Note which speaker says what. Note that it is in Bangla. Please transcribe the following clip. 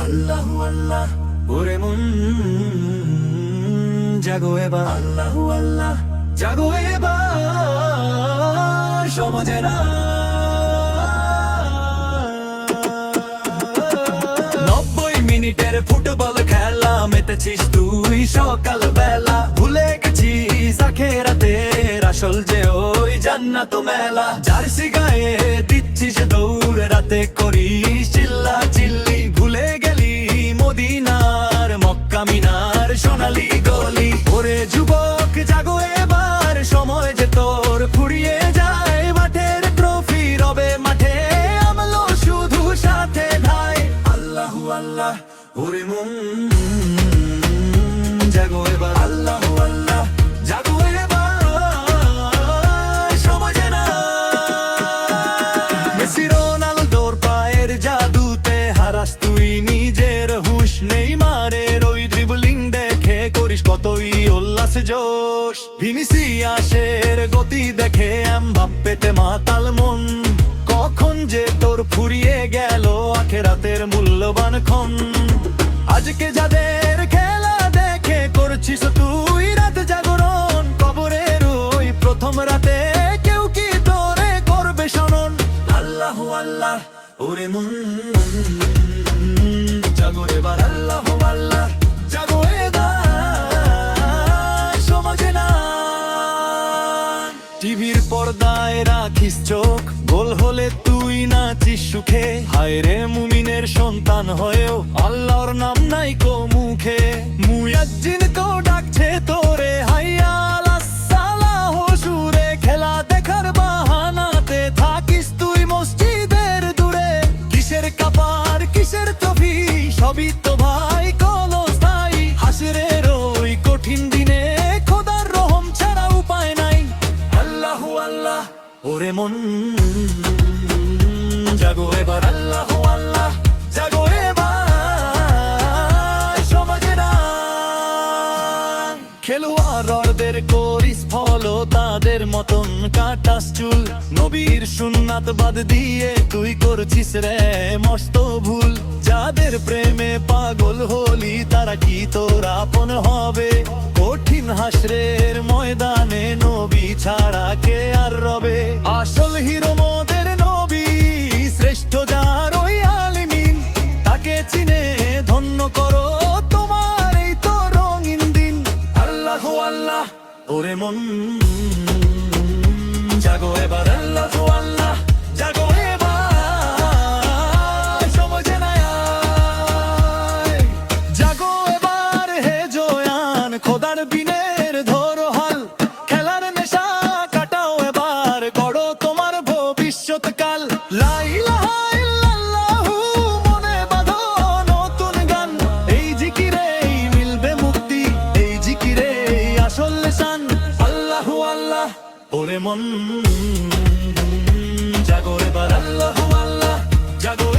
Speaker 1: আল্লাহু আল্লাহ ওরে মন জাগো এবার, আল্লাহু আল্লাহ জাগো এবার সমাজে না। 90 মিনিটের ফুটবল খেলা মেতেছিস তুই সকাল বেলা, ভুলে গেছিস আখেরাতের আসল যে ওই জান্নাত মেলা। জার্সি গায়ে দিচ্ছিস দৌড়, রাতে করিস চিল্লা চিল্লি, ভুলে গেলি মদিনার মক্কা মিনার সোনালি গলি। ওরে যুবক জাগো এবার, সময় যে তোর ফুরিয়ে যায়, মাঠের ট্রফি রবে মাঠে আমলো শুধু সাথে ধায়। আল্লাহু আল্লাহ ওরে মন জাগো এবার, আল্লাহু আল্লাহ জাগো এবার সমাজে না। মেসি রোনালদোর পায়ের জাদুতে হারাস তুই নিজের হুঁশ, নেইমারের ওই ড্রিবলিং দেখে করিস কতই উল্লাস জোশ। ভিনিসিয়াসের গতি দেখে এমবাপ্পেতে মাতাল মন, কখন যে তোর ফুরিয়ে গেল আখেরাতের মূল্যবান ক্ষণ। আজকে যাদের খেলা দেখে করছিস তুই রাত জাগরণ, কবরের ওই প্রথম রাতে কেউ কি তোরে করবে শরণ। আল্লাহু আল্লাহ ওরে মন জাগো এবার, আল্লাহু আল্লাহ জাগো এবার সমাজে না। টিভির পর্দায় রাখিস চোখ, গোল হলে তুই নাচিস সুখে, হায় রে মুমিনের সন্তান হয়েও আল্লাহর নাম নাই কো মুখে। মুয়াজ্জিন তো ডাকছে তোরে হাইয়া আলাস সালাহ সুরে, খেলা দেখার বাহানাতে থাকিস তুই মসজিদের দূরে। কিসের কাপার কিসের ট্রফি সবই তো ভাই ক্ষণস্থায়ী, হাসরের ওই কঠিন দিনে খোদার রহম ছাড়া উপায় নাই। আল্লাহু আল্লাহ ওরে মন জাগো এবার, আল্লাহু আল্লাহ জাগো এবার সমাজে না। খেলোয়াড়দের করিস ফলো তাদের মতন কাটাস চুল, নবীর সুন্নাত বাদ দিয়ে তুই করছিস রে মস্ত ভুল। যাদের প্রেমে পাগল হলি তারা কি তোর আপন হবে, কঠিন হাসরের ময়দানে নবী ছাড়া কে আর রবে। আসল হিরো মোদের নবী, শ্রেষ্ঠ যার ওই আলিমিন, তাকে চিনে ধন্য করো তোমার এই তো রঙিন দিন। আল্লাহু আল্লাহ ওরে মন জাগো এবার, আল্লাহু আল্লাহ জাগো এবার সমাজে না। জাগো এবার হে জয়ান, খোদার বিনের ধরো হাল, খেলার নেশা কাটাও এবার, গড়ো তোমার ভবিষ্যৎকাল। লা ইলাহা ইল্লাল্লাহু মনে বাঁধো নতুন গান, এই জিকিরেই মিলবে মুক্তি, এই জিকিরেই আসল শান। আল্লাহু আল্লাহ ওরে মন জাগো এবার, আল্লাহু আল্লাহ জাগো।